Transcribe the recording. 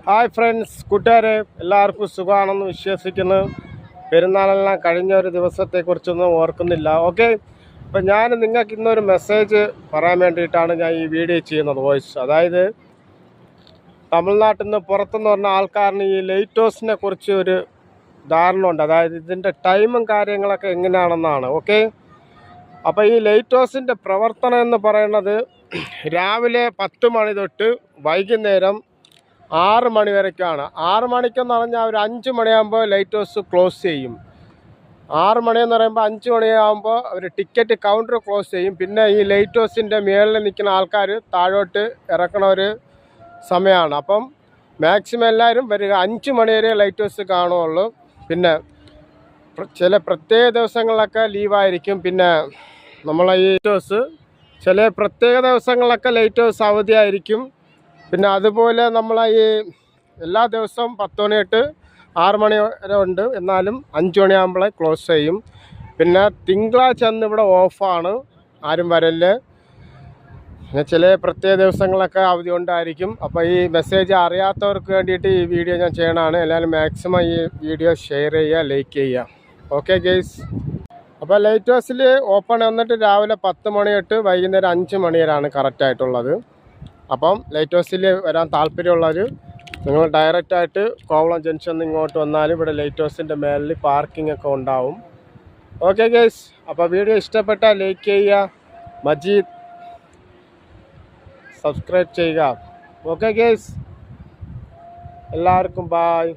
Hi friends, കൂട്ടുകാരെ എല്ലാവർക്കും സുഖമാണെന്ന് വിശ്വസിക്കുന്നു. പെരുന്നാളെല്ലാം കഴിഞ്ഞ ഒരു ദിവസത്തെക്കുറിച്ചൊന്നും ഓർക്കുന്നില്ല. ഓക്കെ, അപ്പം ഞാൻ നിങ്ങൾക്ക് ഇന്നൊരു മെസ്സേജ് പറയാൻ വേണ്ടിയിട്ടാണ് ഞാൻ ഈ വീഡിയോ ചെയ്യുന്നത്. വോയിസ് അതായത് തമിഴ്നാട്ടിൽ നിന്ന് പുറത്തുനിന്ന് പറഞ്ഞ ആൾക്കാരിന് ഈ ലൈറ്റ് ഹൗസിനെ കുറിച്ച് ഒരു ധാരണ ഉണ്ട്. അതായത് ഇതിൻ്റെ ടൈമും കാര്യങ്ങളൊക്കെ എങ്ങനെയാണെന്നാണ്. ഓക്കെ, അപ്പോൾ ഈ ലൈറ്റ് ഹൗസിൻ്റെ പ്രവർത്തനം എന്ന് പറയുന്നത് രാവിലെ 10 മണി തൊട്ട് വൈകുന്നേരം 6 മണി വരയ്ക്കാണ്. 6 മണിക്കെന്ന് പറഞ്ഞാൽ ഒരു 5 മണിയാകുമ്പോൾ ലൈറ്റ് ഹൗസ് ക്ലോസ് ചെയ്യും. 6 മണിയെന്ന് പറയുമ്പോൾ 5 മണിയാകുമ്പോൾ അവർ ടിക്കറ്റ് കൗണ്ടർ ക്ലോസ് ചെയ്യും. പിന്നെ ഈ ലൈറ്റ് ഹൗസിൻ്റെ മുകളിൽ നിൽക്കുന്ന ആൾക്കാർ താഴോട്ട് ഇറക്കണ ഒരു സമയമാണ്. അപ്പം മാക്സിമം എല്ലാവരും വരിക 5 മണി വരെ ലൈറ്റ് ഹൗസ് കാണുകയുള്ളൂ. പിന്നെ ചില പ്രത്യേക ദിവസങ്ങളിലൊക്കെ ലീവായിരിക്കും. പിന്നെ നമ്മളെ ഈ ലൈറ്റ് ഹൗസ് ചില പ്രത്യേക ദിവസങ്ങളിലൊക്കെ ലൈറ്റ് ഹൗസ് അവധിയായിരിക്കും. പിന്നെ അതുപോലെ നമ്മൾ ഈ എല്ലാ ദിവസവും 10 മണി തൊട്ട് 6 മണി വരെ ഉണ്ട്. എന്നാലും 5 മണിയാകുമ്പോഴേ ക്ലോസ് ചെയ്യും. പിന്നെ തിങ്കളാഴ്ച അന്ന് ഇവിടെ ഓഫാണ്, ആരും വരല്ലേ. പിന്നെ ചില പ്രത്യേക ദിവസങ്ങളൊക്കെ അവധി കൊണ്ടായിരിക്കും. അപ്പോൾ ഈ മെസ്സേജ് അറിയാത്തവർക്ക് വേണ്ടിയിട്ട് ഈ വീഡിയോ ഞാൻ ചെയ്യണതാണ്. എല്ലാവരും മാക്സിമം ഈ വീഡിയോ ഷെയർ ചെയ്യുക, ലൈക്ക് ചെയ്യുക. ഓക്കെ ഗൈസ്, അപ്പോൾ ലൈറ്റ് ഹൗസിൽ ഓപ്പൺ വന്നിട്ട് രാവിലെ 10 മണി തൊട്ട് വൈകുന്നേരം 5 മണി വരെയാണ് കറക്റ്റായിട്ടുള്ളത്. അപ്പം ലൈറ്റ് ഹൗസിൽ വരാൻ താല്പര്യമുള്ളവർ നിങ്ങൾ ഡയറക്റ്റായിട്ട് കോവളം ജംഗ്ഷനിൽ നിന്ന് ഇങ്ങോട്ട് വന്നാൽ ഇവിടെ ലൈറ്റ് ഹൗസിൻ്റെ മേലിൽ പാർക്കിംഗ് ഒക്കെ ഉണ്ടാവും. ഓക്കെ ഗൈസ്, അപ്പോൾ വീഡിയോ ഇഷ്ടപ്പെട്ടാൽ ലൈക്ക് ചെയ്യുക, മജീദ് സബ്സ്ക്രൈബ് ചെയ്യുക. ഓക്കെ ഗൈസ്, എല്ലാവർക്കും ബായ്.